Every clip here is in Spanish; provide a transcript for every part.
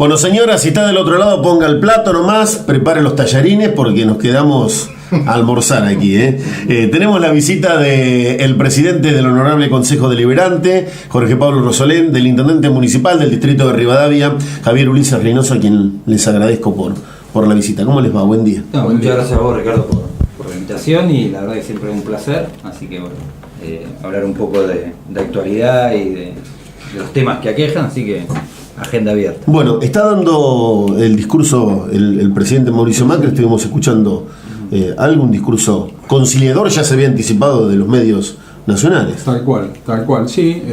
Bueno, señora, si está del otro lado, ponga el plato nomás, prepare los tallarines porque nos quedamos a almorzar aquí. Tenemos la visita del presidente del Honorable Consejo Deliberante, Jorge Pablo Rosolén, del intendente municipal del distrito de Rivadavia, Javier Ulises Reynoso, a quien les agradezco por la visita. ¿Cómo les va? Buen día. Muchas gracias a vos, Ricardo, por la invitación, y la verdad que siempre es un placer. Así que bueno, hablar un poco de actualidad y de los temas que aquejan, así que agenda abierta. Bueno, está dando el discurso el presidente Mauricio Macri. Estuvimos escuchando algún discurso conciliador, ya se había anticipado de los medios nacionales. Tal cual, sí.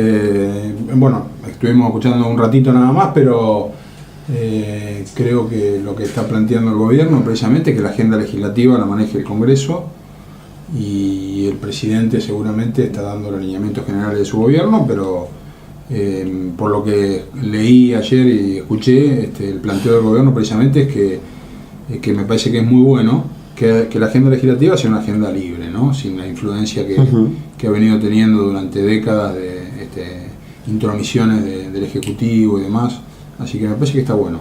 Bueno, estuvimos escuchando un ratito nada más, pero creo que lo que está planteando el gobierno precisamente es que la agenda legislativa la maneje el Congreso, y el presidente seguramente está dando los alineamientos generales de su gobierno, pero por lo que leí ayer y escuché, el planteo del gobierno precisamente es que me parece que es muy bueno que la agenda legislativa sea una agenda libre, ¿no? Sin la influencia que ha venido teniendo durante décadas de intromisiones del Ejecutivo y demás. Así que me parece que está bueno.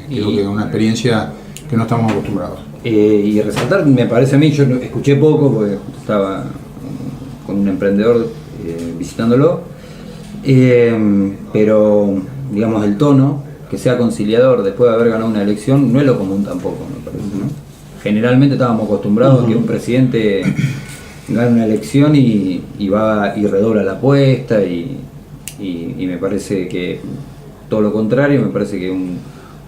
Creo que es una experiencia que no estamos acostumbrados. Y resaltar, me parece a mí, yo escuché poco porque estaba con un emprendedor visitándolo, pero digamos el tono, que sea conciliador después de haber ganado una elección, no es lo común tampoco, me parece, ¿no? Generalmente estábamos acostumbrados a que un presidente gana una elección y va y redobla la apuesta, y me parece que todo lo contrario. Me parece que un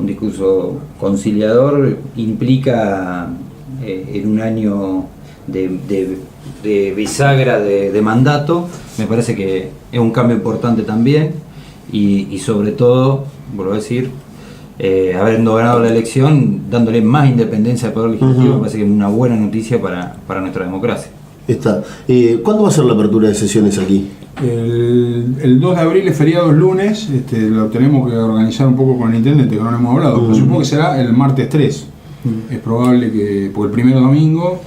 discurso conciliador implica en un año de bisagra de mandato, me parece que es un cambio importante también, y sobre todo, vuelvo a decir, habiendo ganado la elección, dándole más independencia al Poder Legislativo, me parece que es una buena noticia para nuestra democracia. Está. ¿Cuándo va a ser la apertura de sesiones aquí? El 2 de abril es feriado, el lunes. Lo tenemos que organizar un poco con el intendente, que no lo hemos hablado, pero supongo que será el martes 3. Es probable que, por el primero domingo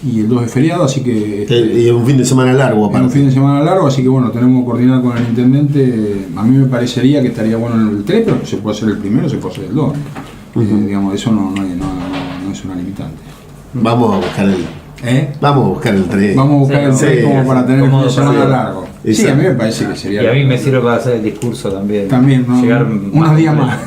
y el 2 es feriado, así que... y es un fin de semana largo, aparte. Es un fin de semana largo, así que bueno, tenemos que coordinar con el intendente. A mí me parecería que estaría bueno el 3, pero se puede hacer el primero, se puede hacer el 2. Digamos, eso no es una limitante. Vamos a buscar el... Vamos a buscar el 3. Vamos a buscar el 3 como para tener un fin de semana largo. Sí, a mí me parece que sería... Y a mí me sirve para hacer el discurso también. También, ¿no? Llegar unos días más.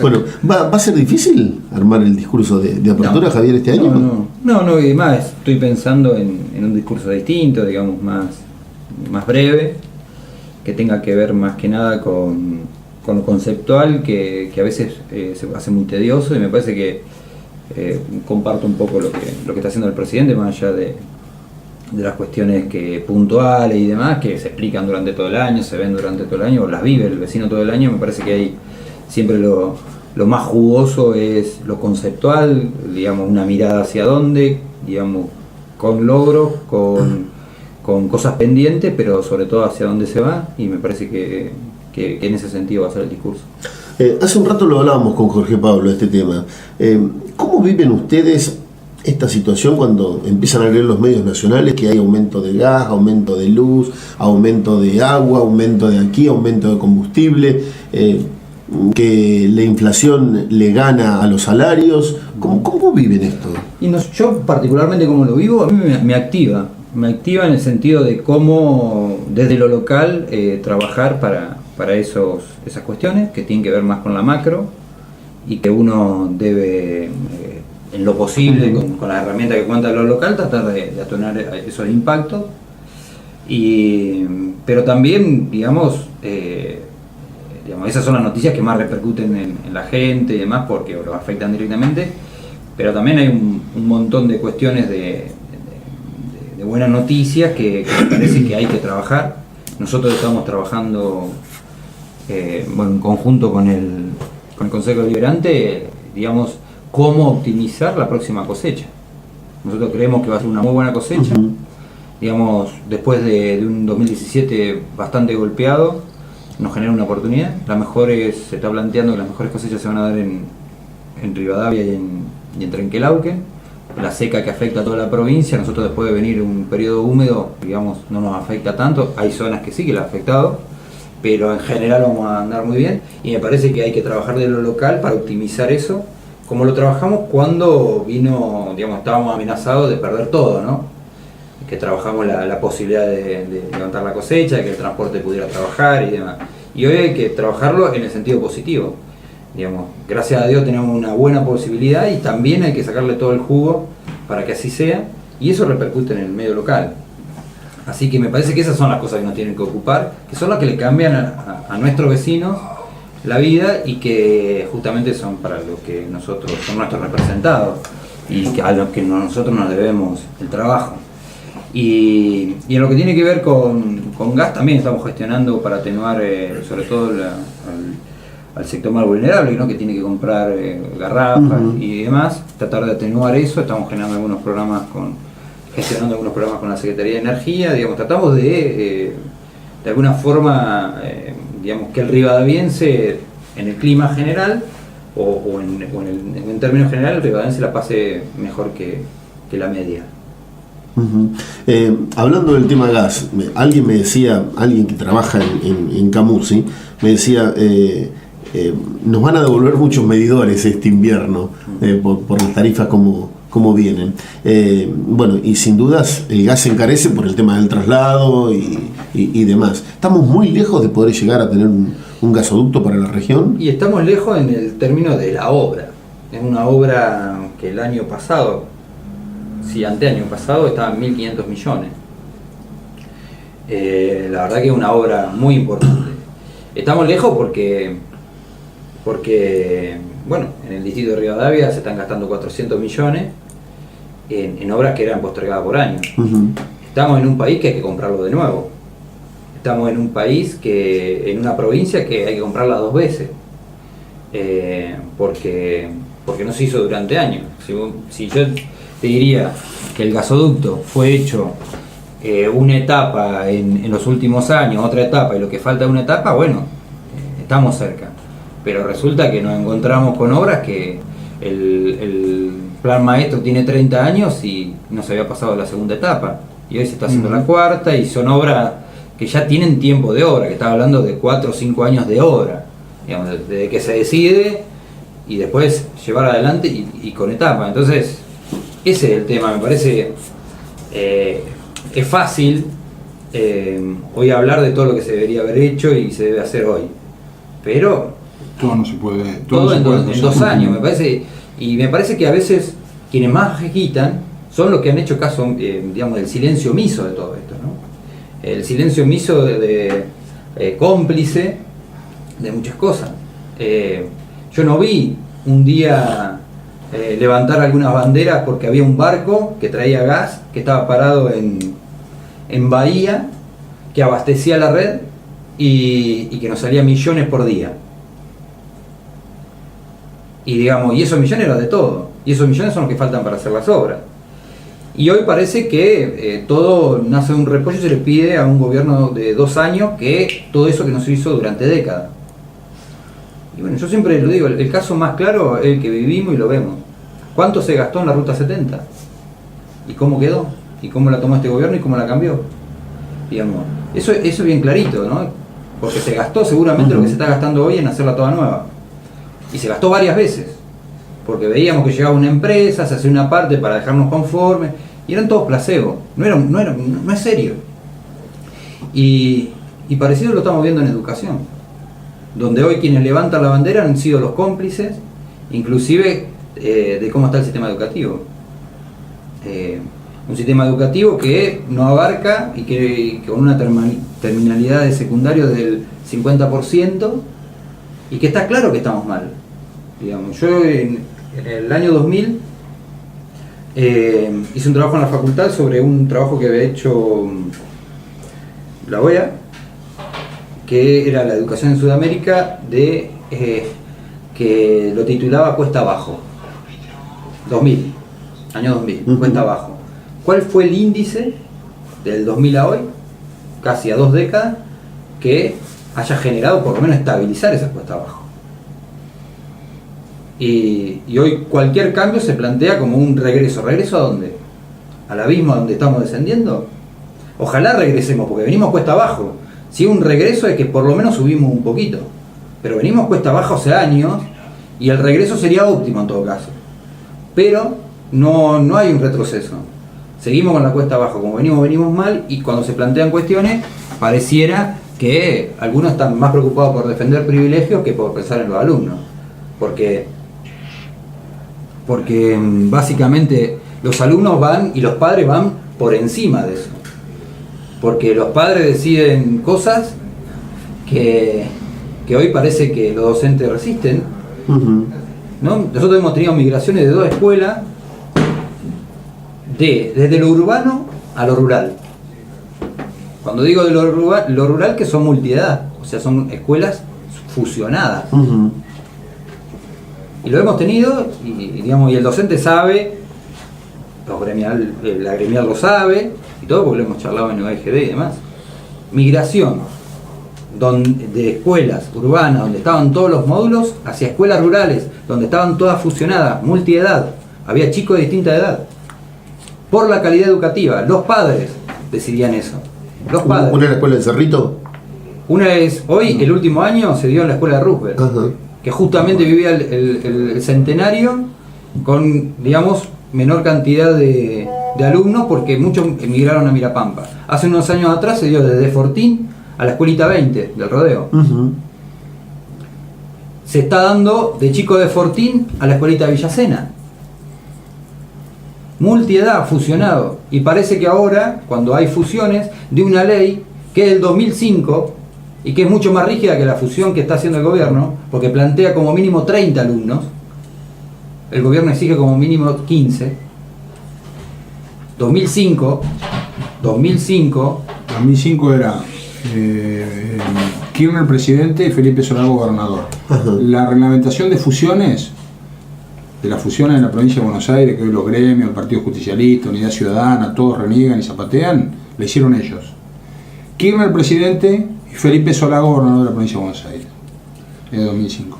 Bueno, ¿va a ser difícil armar el discurso de apertura, Javier, este año? No, y más, estoy pensando en un discurso distinto, digamos, más breve, que tenga que ver más que nada con lo conceptual, que a veces se hace muy tedioso, y me parece que comparto un poco lo que está haciendo el presidente, más allá de las cuestiones puntuales y demás, que se explican durante todo el año, se ven durante todo el año, o las vive el vecino todo el año. Me parece que hay siempre lo más jugoso es lo conceptual, digamos, una mirada hacia dónde, digamos, con logros, con cosas pendientes, pero sobre todo hacia dónde se va, y me parece que en ese sentido va a ser el discurso. Hace un rato lo hablábamos con Jorge Pablo, este tema. ¿Cómo viven ustedes esta situación cuando empiezan a leer los medios nacionales que hay aumento de gas, aumento de luz, aumento de agua, aumento de aquí, aumento de combustible, que la inflación le gana a los salarios? ¿Cómo viven esto? Y yo particularmente, como lo vivo, a mí me activa en el sentido de cómo desde lo local trabajar para esas cuestiones que tienen que ver más con la macro, y que uno debe, en lo posible, con las herramientas que cuenta lo local, tratar de atenuar esos impactos. Pero también, digamos, esas son las noticias que más repercuten en la gente y demás, porque los afectan directamente, pero también hay un montón de cuestiones de buenas noticias que me parece que hay que trabajar. Nosotros estamos trabajando en conjunto con el Consejo Deliberante, digamos, cómo optimizar la próxima cosecha. Nosotros creemos que va a ser una muy buena cosecha, digamos, después de un 2017 bastante golpeado, nos genera una oportunidad. Se está planteando que las mejores cosechas se van a dar en Rivadavia y en Trenquelauquen. La seca que afecta a toda la provincia, nosotros después de venir un periodo húmedo, digamos, no nos afecta tanto. Hay zonas que sí que la ha afectado, pero en general vamos a andar muy bien, y me parece que hay que trabajar de lo local para optimizar eso, como lo trabajamos cuando vino, digamos, estábamos amenazados de perder todo, ¿no? Que trabajamos la posibilidad de levantar la cosecha, de que el transporte pudiera trabajar y demás. Y hoy hay que trabajarlo en el sentido positivo. Digamos, gracias a Dios tenemos una buena posibilidad y también hay que sacarle todo el jugo para que así sea, y eso repercute en el medio local. Así que me parece que esas son las cosas que nos tienen que ocupar, que son las que le cambian a nuestros vecinos la vida y que justamente son para los que nosotros son nuestros representados y que a los que nosotros nos debemos el trabajo. Y en lo que tiene que ver con gas también estamos gestionando para atenuar sobre todo al sector más vulnerable, ¿no? Que tiene que comprar garrafas y demás, tratar de atenuar eso. Estamos generando gestionando algunos programas con la Secretaría de Energía, digamos, tratamos de alguna forma, digamos, que el rivadaviense en el clima general o en términos generales el rivadaviense la pase mejor que la media. Hablando del tema gas, alguien me decía, alguien que trabaja en Camusi, me decía, nos van a devolver muchos medidores este invierno por las tarifas como vienen. Bueno, y sin dudas el gas se encarece por el tema del traslado y demás. Estamos muy lejos de poder llegar a tener un gasoducto para la región. Y estamos lejos en el término de la obra. Es una obra que el año pasado, anteaño pasado, estaba en 1.500 millones. La verdad que es una obra muy importante. Estamos lejos porque bueno, en el distrito de Rivadavia se están gastando 400 millones en obras que eran postergadas por años. Estamos en un país que hay que comprarlo de nuevo. Estamos en un país en una provincia que hay que comprarla 2 veces. Porque no se hizo durante años. Si yo te diría que el gasoducto fue hecho una etapa en los últimos años, otra etapa y lo que falta es una etapa, bueno, estamos cerca. Pero resulta que nos encontramos con obras que el plan maestro tiene 30 años y no se había pasado la segunda etapa. Y hoy se está haciendo la cuarta y son obras que ya tienen tiempo de obra, que estaba hablando de 4 o 5 años de obra, digamos, desde que se decide y después llevar adelante y con etapa. Entonces, ese es el tema, me parece. Es fácil hoy hablar de todo lo que se debería haber hecho y se debe hacer hoy, pero todo no se puede. Todo en 2 años, me parece. Y me parece que a veces quienes más agitan son los que han hecho caso, digamos, del silencio omiso de todo esto, ¿no? El silencio omiso de cómplice de muchas cosas. Yo no vi un día levantar algunas banderas porque había un barco que traía gas, que estaba parado en Bahía, que abastecía la red y que nos salía millones por día. Y digamos, y esos millones eran de todo. Y esos millones son los que faltan para hacer las obras. Y hoy parece que todo nace de un repollo y se le pide a un gobierno de 2 años que todo eso que no se hizo durante décadas. Y bueno, yo siempre lo digo, el caso más claro es el que vivimos y lo vemos. ¿Cuánto se gastó en la Ruta 70? ¿Y cómo quedó? ¿Y cómo la tomó este gobierno y cómo la cambió? Digamos, eso es bien clarito, ¿no? Porque se gastó seguramente lo que se está gastando hoy en hacerla toda nueva. Y se gastó varias veces. Porque veíamos que llegaba una empresa, se hacía una parte para dejarnos conformes, y eran todos placebos, no es serio. Y parecido lo estamos viendo en educación, donde hoy quienes levantan la bandera han sido los cómplices, inclusive de cómo está el sistema educativo. Un sistema educativo que no abarca y que con una terminalidad de secundario del 50%, y que está claro que estamos mal. Digamos, yo en el año 2000 hice un trabajo en la facultad sobre un trabajo que había hecho la OEA, que era la educación en Sudamérica, que lo titulaba Cuesta Abajo. 2000, año 2000, Cuesta Abajo. ¿Cuál fue el índice del 2000 a hoy, casi a 2 décadas, que haya generado por lo menos estabilizar esa cuesta abajo? Y hoy cualquier cambio se plantea como un regreso. ¿Regreso a dónde? ¿Al abismo donde estamos descendiendo? Ojalá regresemos, porque venimos cuesta abajo. Si un regreso es que por lo menos subimos un poquito, pero venimos cuesta abajo hace años y el regreso sería óptimo en todo caso, pero no hay un retroceso, seguimos con la cuesta abajo, como venimos mal, y cuando se plantean cuestiones pareciera que algunos están más preocupados por defender privilegios que por pensar en los alumnos, porque básicamente los alumnos van y los padres van por encima de eso, porque los padres deciden cosas que hoy parece que los docentes resisten, ¿no? Nosotros hemos tenido migraciones de 2 escuelas, desde lo urbano a lo rural. Cuando digo de lo rural, que son multiedad, o sea, son escuelas fusionadas. Y lo hemos tenido, y el docente sabe, la gremial lo sabe, y todo porque lo hemos charlado en UAGD y demás. Migración de escuelas urbanas, donde estaban todos los módulos, hacia escuelas rurales, donde estaban todas fusionadas, multiedad, había chicos de distinta edad. Por la calidad educativa, los padres decidían eso. Los padres. ¿Una en la escuela del Cerrito? Una es, hoy, el último año, se dio en la escuela de Roosevelt, que justamente vivía el centenario con, digamos, menor cantidad de alumnos, porque muchos emigraron a Mirapampa. Hace unos años atrás se dio desde Fortín a la escuelita 20 del Rodeo. Se está dando de chicos de Fortín a la escuelita Villacena. Multiedad, fusionado. Y parece que ahora, cuando hay fusiones, de una ley que es del 2005 y que es mucho más rígida que la fusión que está haciendo el gobierno, porque plantea como mínimo 30 alumnos, el gobierno exige como mínimo 15. 2005 era Kirchner presidente y Felipe Solá gobernador. La reglamentación de fusiones, de las fusiones en la provincia de Buenos Aires, que hoy los gremios, el Partido Justicialista, Unidad Ciudadana, todos reniegan y zapatean, la hicieron ellos. Kirchner presidente y Felipe Solá gobernador de la provincia de Buenos Aires, en 2005.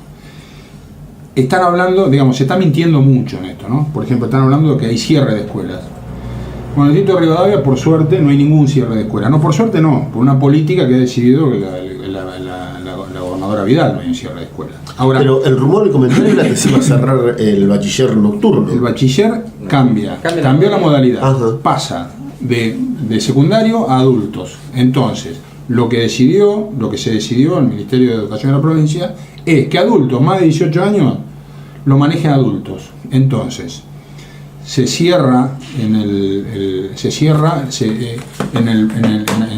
Están hablando, digamos, se está mintiendo mucho en esto, ¿no? Por ejemplo, están hablando de que hay cierre de escuelas. Bueno, en el distrito de Rivadavia, por suerte, no hay ningún cierre de escuela. No, por suerte no, por una política que ha decidido que la gobernadora Vidal no hay un cierre de escuela. Ahora, pero el rumor y comentario era que se iba a cerrar el bachiller nocturno. El bachiller cambió la modalidad. Pasa de secundario a adultos. Entonces, lo que se decidió el Ministerio de Educación de la provincia es que adultos más de 18 años lo manejen adultos. Entonces, se cierra en el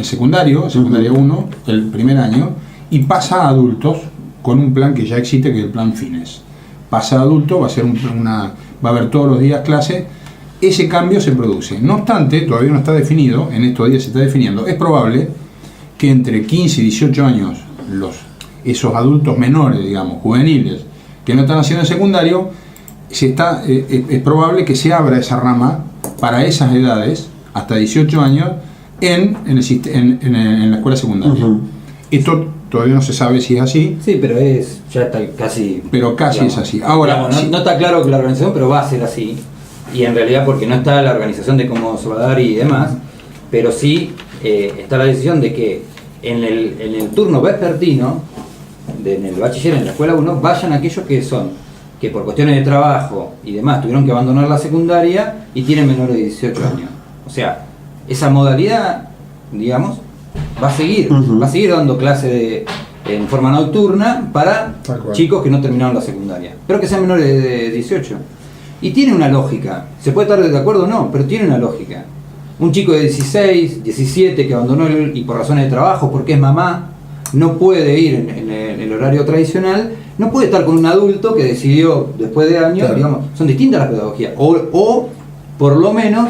secundario 1, el primer año, y pasa a adultos con un plan que ya existe, que es el plan Fines. Pasa a adulto, va a haber todos los días clase. Ese cambio se produce. No obstante, todavía no está definido, en estos días se está definiendo. Es probable que entre 15 y 18 años esos adultos menores, digamos, juveniles, que no están haciendo el secundario, es probable que se abra esa rama para esas edades, hasta 18 años, en la escuela secundaria. Esto todavía no se sabe si es así. Sí, pero ya está casi... Pero casi digamos, es así. Ahora, digamos, no está claro que la organización, pero va a ser así. Y en realidad porque no está la organización de cómo se va a dar y demás, pero sí está la decisión de que en el turno vespertino, en el bachiller, en la escuela 1, vayan aquellos que por cuestiones de trabajo y demás tuvieron que abandonar la secundaria y tienen menores de 18 años. O sea, esa modalidad, digamos, va a seguir dando clase en forma nocturna para chicos que no terminaron la secundaria, pero que sean menores de 18. Y tiene una lógica, se puede estar de acuerdo o no, pero tiene una lógica. Un chico de 16, 17 que abandonó y por razones de trabajo, porque es mamá, no puede ir en el horario tradicional, no puede estar con un adulto que decidió después de años, claro. Digamos, son distintas las pedagogías. O por lo menos,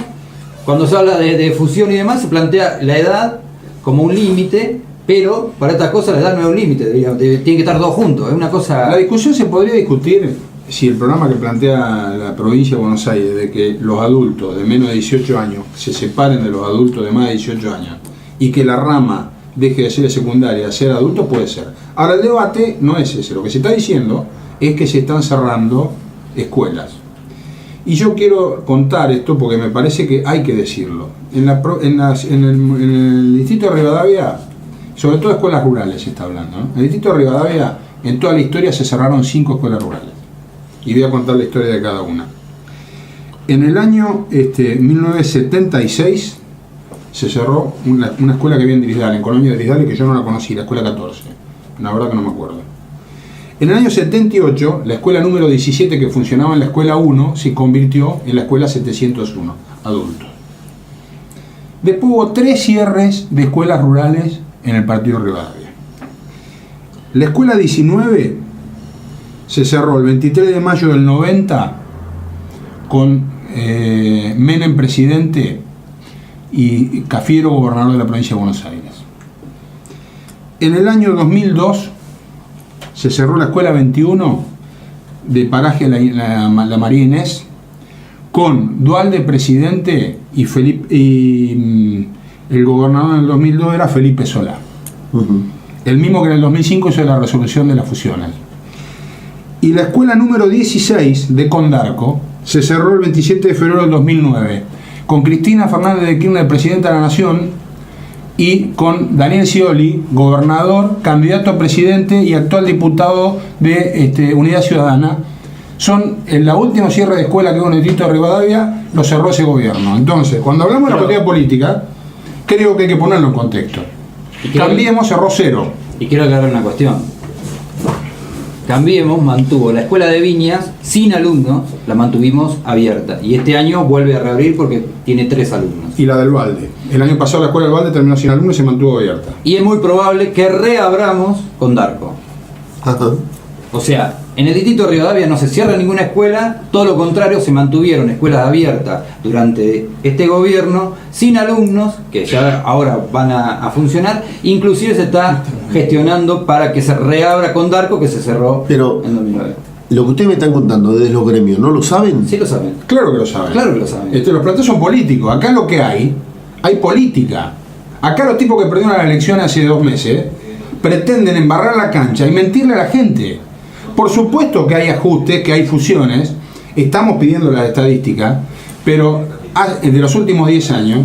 cuando se habla de fusión y demás, se plantea la edad como un límite, pero para estas cosas la edad no es un límite, tienen que estar dos juntos, es una cosa... La discusión se podría discutir si el programa que plantea la provincia de Buenos Aires, de que los adultos de menos de 18 años se separen de los adultos de más de 18 años, y que la rama deje de ser secundaria a ser adulto, puede ser. Ahora, el debate no es ese, lo que se está diciendo es que se están cerrando escuelas. Y yo quiero contar esto porque me parece que hay que decirlo. En el distrito de Rivadavia sobre todo escuelas rurales se está hablando, ¿no? En el distrito de Rivadavia, en toda la historia se cerraron 5 escuelas rurales. Y voy a contar la historia de cada una. En el año 1976 se cerró una escuela que había en Dirisdale, en Colonia de Dirisdale, que yo no la conocí, la escuela 14. La verdad que no me acuerdo. En el año 78, la escuela número 17, que funcionaba en la escuela 1, se convirtió en la escuela 701, adultos. Después hubo 3 cierres de escuelas rurales en el partido de Rivadavia. La escuela 19 se cerró el 23 de mayo del 90 con Menem presidente y Cafiero gobernador de la provincia de Buenos Aires. En el año 2002 se cerró la escuela 21 de paraje la María Inés con Duhalde presidente y el gobernador en el 2002 era Felipe Solá. El mismo que en el 2005 hizo la resolución de las fusiones. Y la escuela número 16 de Condarco se cerró el 27 de febrero del 2009 con Cristina Fernández de Kirchner, presidenta de la Nación, y con Daniel Scioli, gobernador, candidato a presidente y actual diputado de Unidad Ciudadana. Son en la última cierre de escuela que hubo en el distrito de Rivadavia, lo cerró ese gobierno. Entonces, cuando hablamos de la política política, creo que hay que ponerlo en contexto. Cambiemos cerró 0. Y quiero aclarar una cuestión. Cambiemos mantuvo la escuela de Viñas sin alumnos, la mantuvimos abierta. Y este año vuelve a reabrir porque tiene 3 alumnos. Y la del Valde. El año pasado la escuela del Valde terminó sin alumnos y se mantuvo abierta. Y es muy probable que reabramos Condarco. Ajá. O sea, en el distrito de Rivadavia no se cierra ninguna escuela, todo lo contrario, se mantuvieron escuelas abiertas durante este gobierno, sin alumnos, que ya ahora van a funcionar, inclusive se está gestionando para que se reabra Condarco, que se cerró en 2009. Lo que ustedes me están contando desde los gremios, ¿no lo saben? Sí lo saben. Claro que lo saben. Claro que lo saben. Los planteos son políticos. Acá lo que hay política. Acá los tipos que perdieron la elección hace 2 meses pretenden embarrar la cancha y mentirle a la gente. Por supuesto que hay ajustes, que hay fusiones, estamos pidiendo las estadísticas, pero de los últimos 10 años,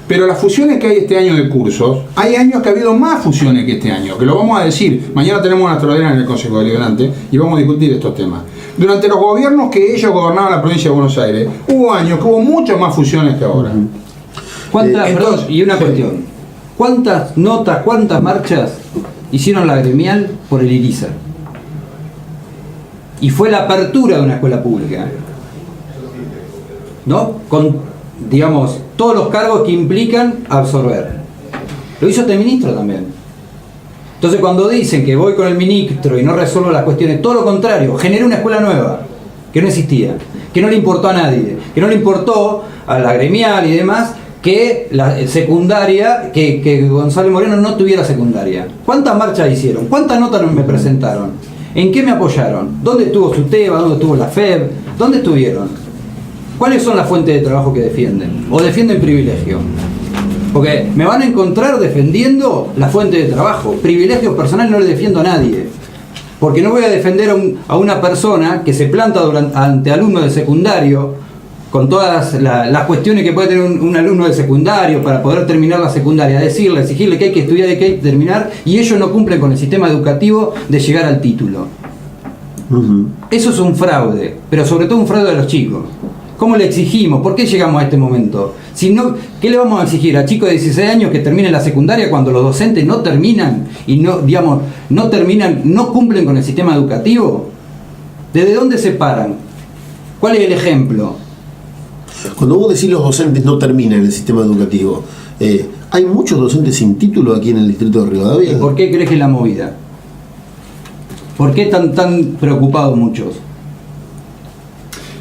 pero las fusiones que hay este año de cursos, hay años que ha habido más fusiones que este año, que lo vamos a decir, mañana tenemos una extraordinaria en el Consejo Deliberante y vamos a discutir estos temas. Durante los gobiernos que ellos gobernaban la provincia de Buenos Aires, hubo años que hubo muchas más fusiones que ahora. Y una cuestión, ¿cuántas notas, cuántas marchas hicieron la gremial por el Irizar? Y fue la apertura de una escuela pública, ¿no? Con, digamos, todos los cargos que implican absorber. Lo hizo este ministro también. Entonces, cuando dicen que voy con el ministro y no resuelvo las cuestiones, todo lo contrario, generé una escuela nueva, que no existía, que no le importó a nadie, que no le importó a la gremial y demás, que la secundaria, que González Moreno no tuviera secundaria. ¿Cuántas marchas hicieron? ¿Cuántas notas me presentaron? ¿En qué me apoyaron? ¿Dónde estuvo SUTEBA? ¿Dónde estuvo la FEB? ¿Dónde estuvieron? ¿Cuáles son las fuentes de trabajo que defienden? ¿O defienden privilegio? Porque me van a encontrar defendiendo la fuente de trabajo. Privilegios personales no le defiendo a nadie. Porque no voy a defender a una persona que se planta ante alumnos de secundario, con todas las cuestiones que puede tener un alumno de secundario para poder terminar la secundaria, exigirle que hay que estudiar y que hay que terminar, y ellos no cumplen con el sistema educativo de llegar al título. Eso es un fraude, pero sobre todo un fraude a los chicos. ¿Cómo le exigimos? ¿Por qué llegamos a este momento? Si no, ¿qué le vamos a exigir a chicos de 16 años que terminen la secundaria cuando los docentes no terminan y no cumplen con el sistema educativo? ¿Desde dónde se paran? ¿Cuál es el ejemplo? Cuando vos decís los docentes no terminan en el sistema educativo, ¿hay muchos docentes sin título aquí en el distrito de Rivadavia? ¿Y por qué crees que es la movida? ¿Por qué están tan preocupados muchos?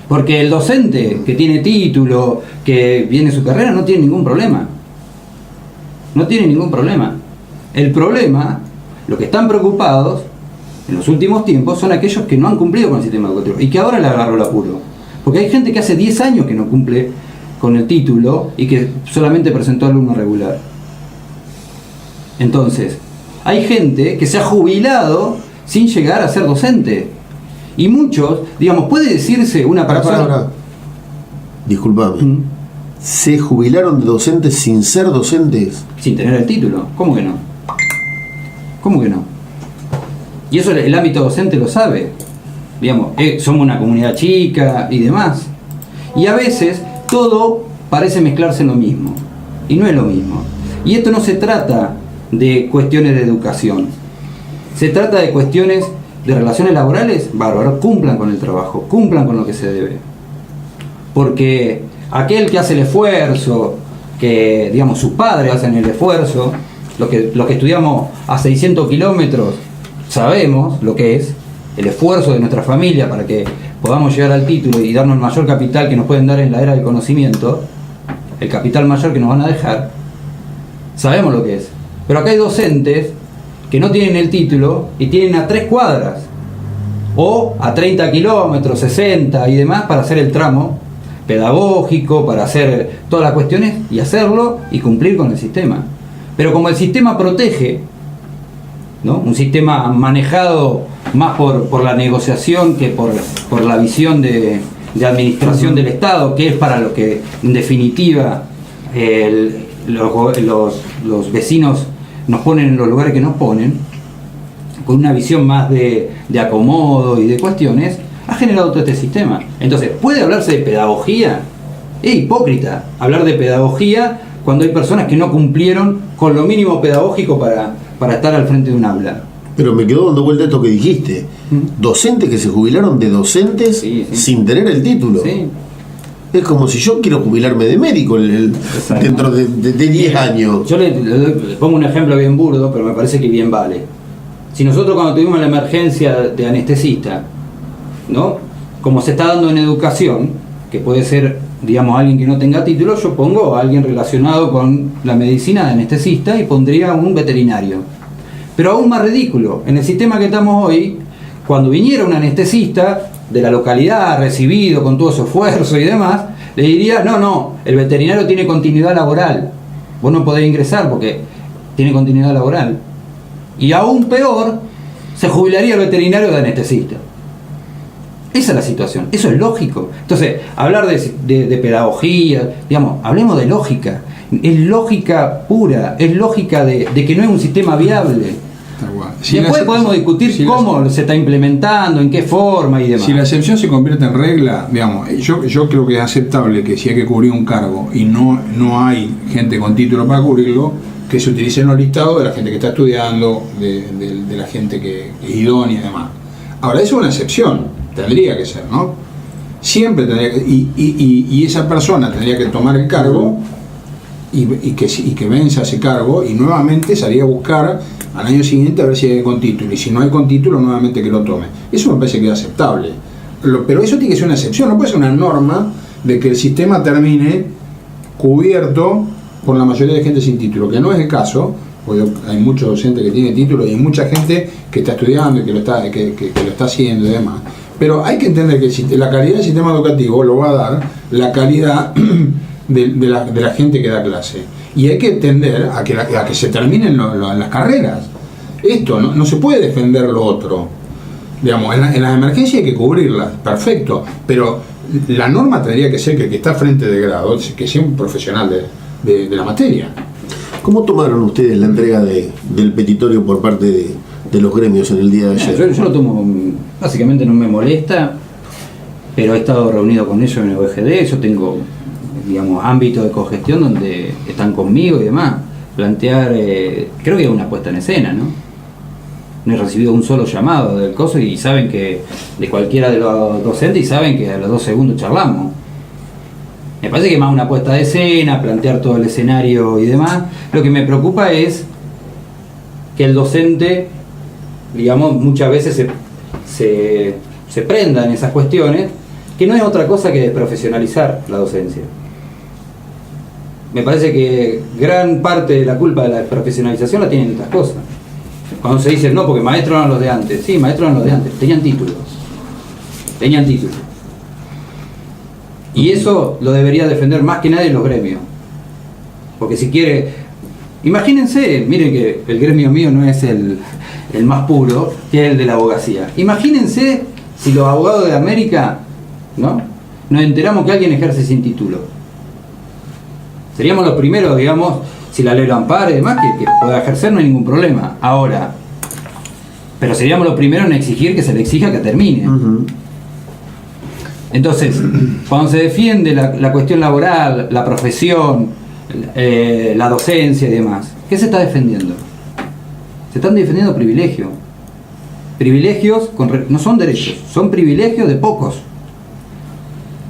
Porque el docente que tiene título, que viene su carrera, no tiene ningún problema. No tiene ningún problema. El problema, lo que están preocupados en los últimos tiempos, son aquellos que no han cumplido con el sistema educativo y que ahora le agarró el apuro. Porque hay gente que hace 10 años que no cumple con el título y que solamente presentó alumno regular. Entonces, hay gente que se ha jubilado sin llegar a ser docente. Y muchos, digamos, puede decirse una persona... Disculpame. ¿Se jubilaron de docentes sin ser docentes? Sin tener el título. ¿Cómo que no? ¿Cómo que no? Y eso el ámbito docente lo sabe. Digamos, somos una comunidad chica y demás. Y a veces todo parece mezclarse en lo mismo. Y no es lo mismo. Y esto no se trata de cuestiones de educación. Se trata de cuestiones de relaciones laborales. Bárbaro, cumplan con el trabajo, cumplan con lo que se debe. Porque aquel que hace el esfuerzo, que digamos sus padres hacen el esfuerzo, lo que estudiamos a 600 kilómetros, sabemos lo que es el esfuerzo de nuestra familia para que podamos llegar al título y darnos el mayor capital que nos pueden dar en la era del conocimiento, el capital mayor que nos van a dejar, sabemos lo que es. Pero acá hay docentes que no tienen el título y tienen a 3 cuadras o a 30 kilómetros, 60 y demás para hacer el tramo pedagógico, para hacer todas las cuestiones y hacerlo y cumplir con el sistema. Pero como el sistema protege, ¿no? Un sistema manejado más por la negociación que por la visión de administración del Estado, que es para lo que en definitiva los vecinos nos ponen en los lugares que nos ponen, con una visión más de acomodo y de cuestiones, ha generado todo este sistema. Entonces, ¿puede hablarse de pedagogía? Es hipócrita hablar de pedagogía cuando hay personas que no cumplieron con lo mínimo pedagógico para estar al frente de un aula. Pero me quedó dando vuelta esto que dijiste. Docentes que se jubilaron de docentes sin tener el título. Sí. Es como si yo quiero jubilarme de médico dentro de 10 años. Yo le pongo un ejemplo bien burdo, pero me parece que bien vale. Si nosotros cuando tuvimos la emergencia de anestesista, ¿no? Como se está dando en educación, que puede ser, digamos, alguien que no tenga título, yo pongo a alguien relacionado con la medicina de anestesista y pondría un veterinario. Pero aún más ridículo, en el sistema que estamos hoy, cuando viniera un anestesista de la localidad, recibido con todo su esfuerzo y demás, le diría, no, el veterinario tiene continuidad laboral, vos no podés ingresar porque tiene continuidad laboral. Y aún peor, se jubilaría el veterinario de anestesista. Esa es la situación, eso es lógico. Entonces, hablar de pedagogía, digamos, hablemos de lógica. Es lógica pura, es lógica de que no es un sistema viable. Después podemos discutir cómo se está implementando, en qué forma y demás. Si la excepción se convierte en regla, digamos, yo creo que es aceptable que si hay que cubrir un cargo y no hay gente con título para cubrirlo, que se utilice en los listados de la gente que está estudiando, de la gente que es idónea y demás. Ahora, eso es una excepción, tendría que ser, ¿no? Siempre tendría que, y esa persona tendría que tomar el cargo y que venza ese cargo y nuevamente salía a buscar al año siguiente a ver si hay con título, y si no hay con título nuevamente que lo tome. Eso me parece que es aceptable, pero eso tiene que ser una excepción, no puede ser una norma de que el sistema termine cubierto por la mayoría de gente sin título, que no es el caso, porque hay muchos docentes que tienen título y hay mucha gente que está estudiando y que lo está haciendo y demás. Pero hay que entender que la calidad del sistema educativo lo va a dar la calidad de la gente que da clase. Y hay que tender a que se terminen las carreras. Esto no se puede defender lo otro. Digamos, en las emergencias hay que cubrirlas, perfecto, pero la norma tendría que ser que el que está frente de grado, que sea un profesional de la materia. ¿Cómo tomaron ustedes la entrega del petitorio por parte de los gremios en el día de ayer? Yo lo tomo, básicamente no me molesta, pero he estado reunido con ellos en el OEGD, yo tengo, digamos, ámbito de cogestión donde están conmigo y demás. Plantear, creo que es una puesta en escena, ¿no? No he recibido un solo llamado del COSO y saben que, de cualquiera de los docentes, y saben que a los 2 segundos charlamos. Me parece que más una puesta de escena, plantear todo el escenario y demás. Lo que me preocupa es que el docente, digamos, muchas veces se prenda en esas cuestiones, que no es otra cosa que desprofesionalizar la docencia. Me parece que gran parte de la culpa de la desprofesionalización la tienen estas cosas. Cuando se dice, no, porque maestros eran los de antes. Sí, maestros eran los de antes, tenían títulos. Y eso lo debería defender más que nadie los gremios. Porque si quiere... Imagínense, miren que el gremio mío no es el más puro, que es el de la abogacía. Imagínense si los abogados de América, ¿no?, nos enteramos que alguien ejerce sin título. Seríamos los primeros, digamos, si la ley lo ampara y demás, que pueda ejercer, no hay ningún problema. Ahora, pero seríamos los primeros en exigir que se le exija que termine. Entonces, cuando se defiende la cuestión laboral, la profesión, la docencia y demás, ¿qué se está defendiendo? Se están defendiendo privilegios. Privilegios no son derechos, son privilegios de pocos.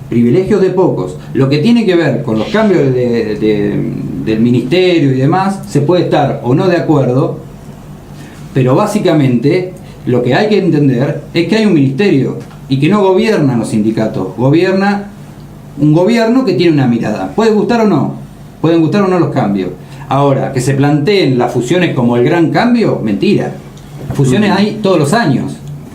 Privilegios de pocos. Lo que tiene que ver con los cambios del ministerio y demás, se puede estar o no de acuerdo, pero básicamente lo que hay que entender es que hay un ministerio y que no gobiernan los sindicatos, gobierna un gobierno que tiene una mirada. Puede gustar o no, pueden gustar o no los cambios. Ahora, que se planteen las fusiones como el gran cambio, mentira. Fusiones hay todos los años.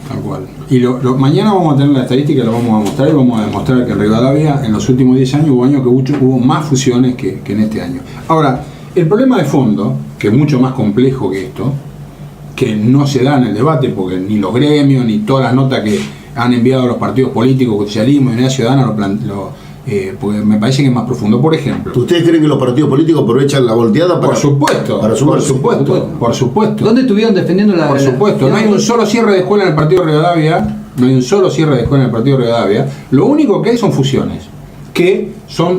Tal cual. Y mañana vamos a tener la estadística, lo vamos a mostrar y vamos a demostrar que en Rivadavia en los últimos 10 años hubo años que hubo más fusiones que en este año. Ahora, el problema de fondo, que es mucho más complejo que esto, que no se da en el debate porque ni los gremios ni todas las notas que han enviado los partidos políticos, Justicialismo y Unidad Ciudadana porque me parece que es más profundo. Por ejemplo, ¿ustedes creen que los partidos políticos aprovechan la volteada para, por supuesto, para sumarse? por supuesto. ¿Dónde estuvieron defendiendo la... Por supuesto, no hay un solo cierre de escuela en el partido de Rivadavia, lo único que hay son fusiones,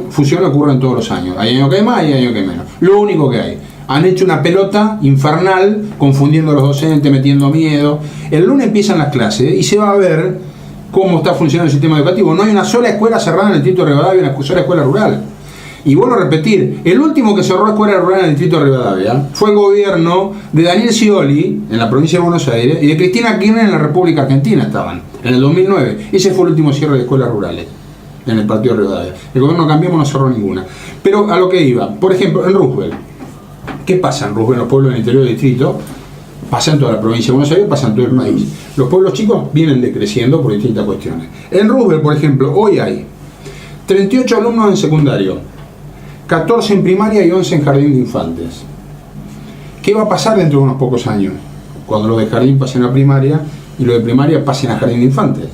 fusiones ocurren todos los años, hay años que hay más y hay años que hay menos, lo único que hay. Han hecho una pelota infernal, confundiendo a los docentes, metiendo miedo. El lunes empiezan las clases y se va a ver cómo está funcionando el sistema educativo. No hay una sola escuela cerrada en el distrito de Rivadavia, una sola escuela rural. Y vuelvo a repetir, el último que cerró escuela rural en el distrito de Rivadavia fue el gobierno de Daniel Scioli en la provincia de Buenos Aires y de Cristina Kirchner en la República Argentina estaban, en el 2009. Ese fue el último cierre de escuelas rurales en el partido de Rivadavia. El gobierno Cambiemos no cerró ninguna. Pero a lo que iba, por ejemplo, en Roosevelt. ¿Qué pasa en Roosevelt, en los pueblos del interior del distrito? Pasa en toda la provincia de Buenos Aires, pasa en todo el país. Los pueblos chicos vienen decreciendo por distintas cuestiones. En Roosevelt, por ejemplo, hoy hay 38 alumnos en secundario, 14 en primaria y 11 en jardín de infantes. ¿Qué va a pasar dentro de unos pocos años? Cuando los de jardín pasen a primaria y los de primaria pasen a jardín de infantes.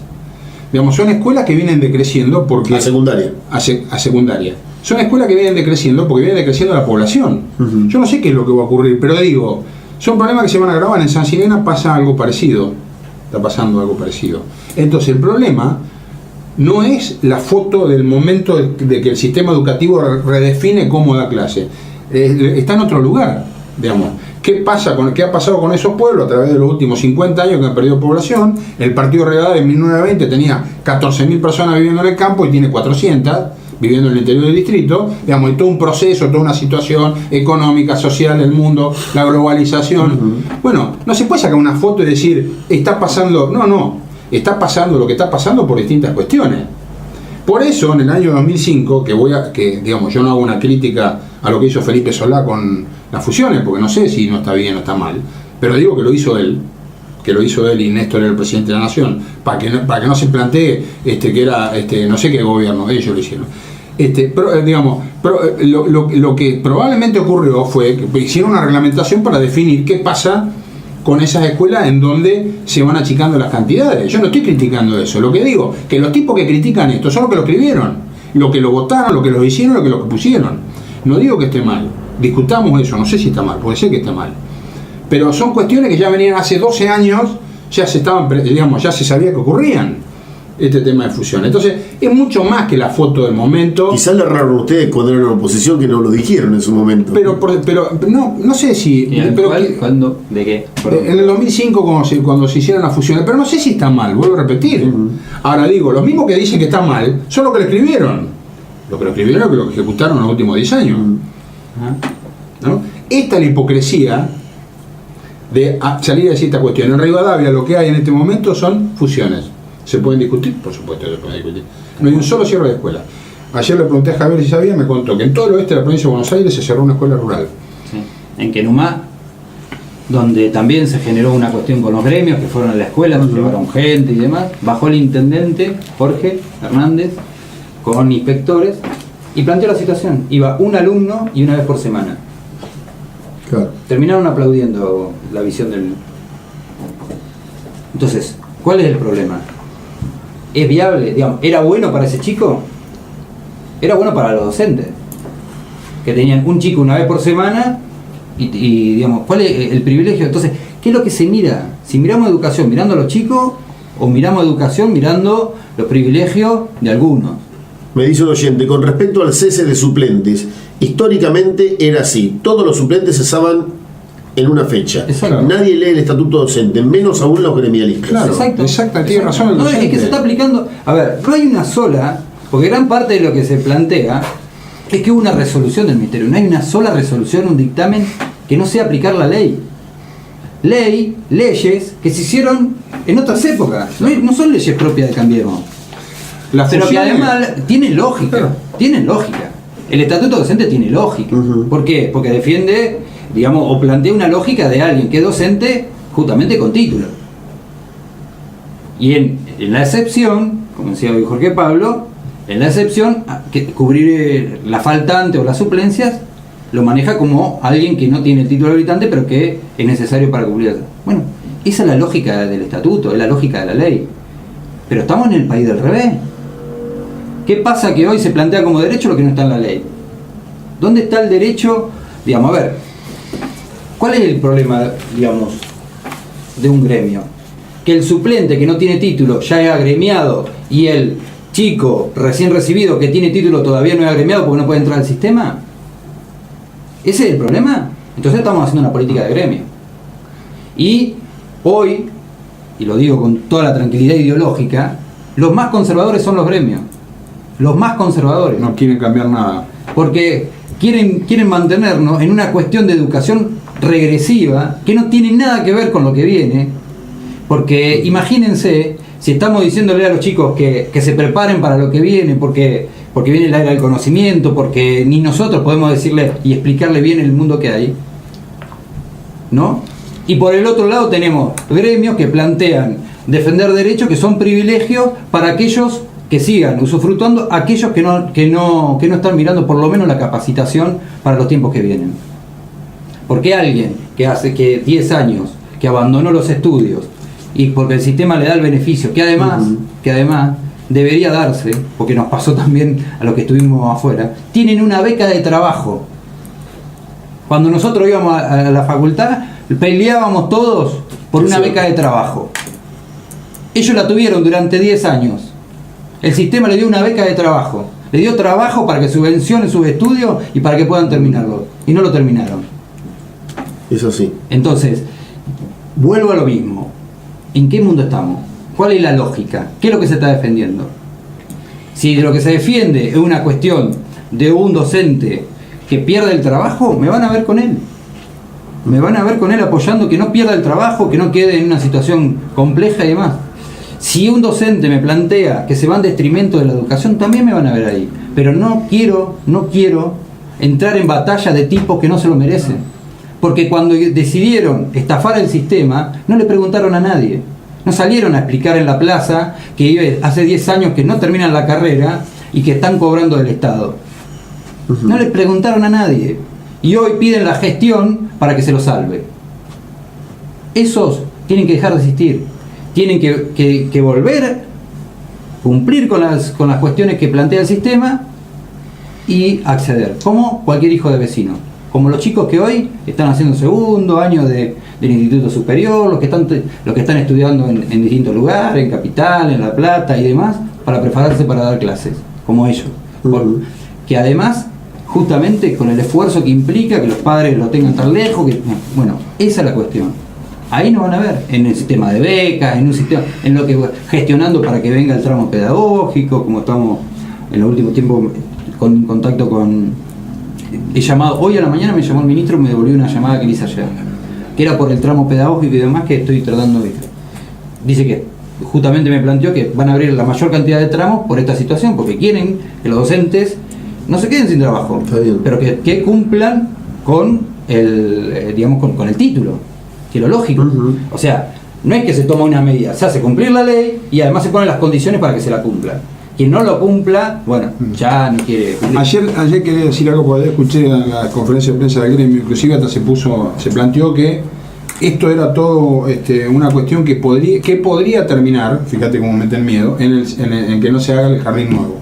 Digamos, son escuelas que vienen decreciendo porque... A secundaria. A secundaria. Son escuelas que vienen decreciendo porque viene decreciendo la población. Yo no sé qué es lo que va a ocurrir, pero digo, son problemas que se van a agravar. En San Silena pasa algo parecido. Está pasando algo parecido. Entonces el problema no es la foto del momento de que el sistema educativo redefine cómo da clase. Está en otro lugar, digamos. ¿Qué ha pasado con esos pueblos a través de los últimos 50 años que han perdido población? El partido de Rivadavia en 1920 tenía 14.000 personas viviendo en el campo y tiene 400 viviendo en el interior del distrito, digamos, y todo un proceso, toda una situación económica, social, el mundo, la globalización. Bueno, no se puede sacar una foto y decir, está pasando, está pasando lo que está pasando por distintas cuestiones. Por eso, en el año 2005, digamos, yo no hago una crítica a lo que hizo Felipe Solá con las fusiones, porque no sé si no está bien o está mal, pero digo que lo hizo él, y Néstor era el presidente de la Nación, para que no se plantee que era no sé qué gobierno, ellos lo hicieron. Lo que probablemente ocurrió fue que hicieron una reglamentación para definir qué pasa con esas escuelas en donde se van achicando las cantidades. Yo no estoy criticando eso, lo que digo, que los tipos que critican esto son los que lo escribieron, los que lo votaron, los que lo hicieron, los que lo pusieron. No digo que esté mal, discutamos eso, no sé si está mal, puede ser que esté mal. Pero son cuestiones que ya venían hace 12 años, ya se sabía que ocurrían este tema de fusión. Entonces, es mucho más que la foto del momento. Quizás le erraron ustedes cuando eran oposición que no lo dijeron en su momento. Pero no sé si... ¿Cuándo? ¿De qué? En el 2005 cuando se hicieron las fusiones, pero no sé si está mal, vuelvo a repetir. Ahora digo, los mismos que dicen que está mal son los que lo escribieron. Lo que lo escribieron es que lo ejecutaron en los últimos 10 años. ¿No? Esta es la hipocresía de salir a decir esta cuestión. En Rivadavia lo que hay en este momento son fusiones. ¿Se pueden discutir? Por supuesto que se pueden discutir. No hay un solo cierre de escuela. Ayer le pregunté a Javier si sabía, me contó que en todo el oeste de la provincia de Buenos Aires se cerró una escuela rural. Sí. En Quenumá, donde también se generó una cuestión con los gremios que fueron a la escuela, llevaron gente y demás, bajó el intendente Jorge Hernández con inspectores y planteó la situación. Iba un alumno y una vez por semana. Claro. Terminaron aplaudiendo la visión del... Entonces, ¿cuál es el problema? ¿Es viable? Digamos, ¿era bueno para ese chico? Era bueno para los docentes, que tenían un chico una vez por semana y digamos, ¿cuál es el privilegio? Entonces, ¿qué es lo que se mira? Si miramos educación mirando a los chicos o miramos educación mirando los privilegios de algunos. Me dice un oyente, con respecto al cese de suplentes, históricamente era así, todos los suplentes cesaban en una fecha. Exacto. Nadie lee el estatuto docente, menos aún los gremialistas. Claro, exacto, tiene razón el No, docente. es que se está aplicando, a ver, no hay una sola, porque gran parte de lo que se plantea es que hubo una resolución del Ministerio, no hay una sola resolución, un dictamen que no sea aplicar la ley. Leyes que se hicieron en otras épocas, no son leyes propias de Cambiemos. Las Pero que fusiones- además tienen lógica, El estatuto docente tiene lógica. ¿Por qué? Porque defiende, digamos, o plantea una lógica de alguien que es docente justamente con título. Y en la excepción, como decía hoy Jorge Pablo, en la excepción, que cubrir la faltante o las suplencias lo maneja como alguien que no tiene el título habilitante pero que es necesario para cubrir. Bueno, esa es la lógica del estatuto, es la lógica de la ley. Pero estamos en el país del revés. ¿Qué pasa que hoy se plantea como derecho lo que no está en la ley? ¿Dónde está el derecho? Digamos, a ver, ¿cuál es el problema, digamos, de un gremio? Que el suplente que no tiene título ya es agremiado y el chico recién recibido que tiene título todavía no es agremiado porque no puede entrar al sistema. ¿Ese es el problema? Entonces estamos haciendo una política de gremio. Y hoy, y lo digo con toda la tranquilidad ideológica, los más conservadores son los gremios. Los más conservadores. No quieren cambiar nada. Porque quieren mantenernos en una cuestión de educación regresiva que no tiene nada que ver con lo que viene. Porque imagínense, si estamos diciéndole a los chicos que se preparen para lo que viene, porque viene la era del conocimiento, porque ni nosotros podemos decirle y explicarle bien el mundo que hay, ¿no? Y por el otro lado tenemos gremios que plantean defender derechos que son privilegios para aquellos que sigan usufructuando, aquellos que no están mirando por lo menos la capacitación para los tiempos que vienen. Porque alguien que hace 10 años que abandonó los estudios y porque el sistema le da el beneficio que además debería darse, porque nos pasó también a los que estuvimos afuera, tienen una beca de trabajo. Cuando nosotros íbamos a la facultad peleábamos todos por una beca de trabajo. Ellos la tuvieron durante 10 años. El sistema le dio una beca de trabajo. Le dio trabajo para que subvencione sus estudios y para que puedan terminarlo. Y no lo terminaron. Eso sí. Entonces, vuelvo a lo mismo. ¿En qué mundo estamos? ¿Cuál es la lógica? ¿Qué es lo que se está defendiendo? Si de lo que se defiende es una cuestión de un docente que pierde el trabajo, me van a ver con él. Me van a ver con él apoyando que no pierda el trabajo, que no quede en una situación compleja y demás. Si un docente me plantea que se va en detrimento de la educación, también me van a ver ahí. Pero no quiero entrar en batalla de tipos que no se lo merecen. Porque cuando decidieron estafar el sistema, no le preguntaron a nadie. No salieron a explicar en la plaza que hace 10 años que no terminan la carrera y que están cobrando del Estado. No le preguntaron a nadie. Y hoy piden la gestión para que se lo salve. Esos tienen que dejar de existir. Tienen que volver a cumplir con las cuestiones que plantea el sistema y acceder, como cualquier hijo de vecino. Como los chicos que hoy están haciendo segundo año del Instituto Superior, los que están estudiando en distintos lugares, en Capital, en La Plata y demás, para prepararse para dar clases, como ellos. Que además, justamente con el esfuerzo que implica que los padres lo tengan tan lejos, bueno, esa es la cuestión. Ahí nos van a ver, en el sistema de becas, en un sistema, en lo que gestionando para que venga el tramo pedagógico, como estamos en los últimos tiempos con contacto con he llamado, hoy a la mañana me llamó el ministro y me devolvió una llamada que le hice ayer, que era por el tramo pedagógico y demás que estoy tratando de. Dice que justamente me planteó que van a abrir la mayor cantidad de tramos por esta situación, porque quieren que los docentes no se queden sin trabajo, pero que cumplan con el con el título, que es lo lógico. O sea, no es que se toma una medida, se hace cumplir la ley y además se ponen las condiciones para que se la cumpla. Quien no lo cumpla, bueno, ya no quiere cumplir. Ayer quería decir algo porque escuché en la conferencia de prensa del gremio, inclusive hasta se planteó que esto era todo una cuestión que podría terminar, fíjate cómo meten miedo, en que no se haga el jardín nuevo,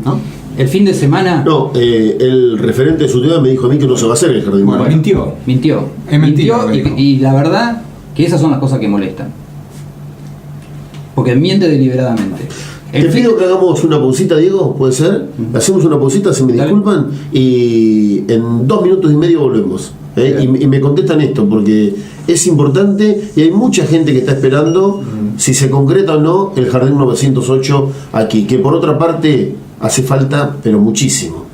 ¿no? El fin de semana. No, el referente de su tema me dijo a mí que no se va a hacer el jardín nuevo. Bueno, mintió. Mintió. Es mentira lo que dijo. Y la verdad que esas son las cosas que molestan. Porque miente deliberadamente. Te pido que hagamos una pausita, Diego, ¿puede ser? Hacemos una pausita, si me disculpan, y en 2 minutos y medio volvemos. Y me contestan esto, porque es importante y hay mucha gente que está esperando si se concreta o no el Jardín 908 aquí, que por otra parte hace falta, pero muchísimo.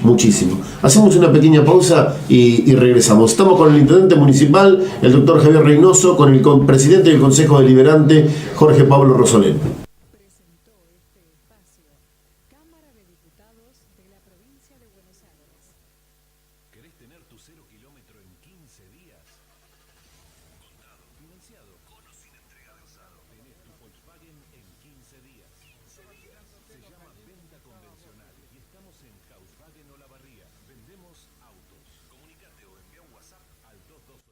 Muchísimo. Hacemos una pequeña pausa y regresamos. Estamos con el intendente municipal, el doctor Javier Reynoso, con el presidente del Consejo Deliberante, Jorge Pablo Rosolén. Presentó este espacio Cámara de Diputados de la Provincia de Buenos Aires. ¿Querés tener tu 0 kilómetro en 15 días? Contado, financiado, con o sin entrega de usado. Tenés tu Volkswagen en 15 días. Se llama venta convencional y estamos en Volkswagen Olavarría. Vendemos autos. Comunicate o envía un WhatsApp al 222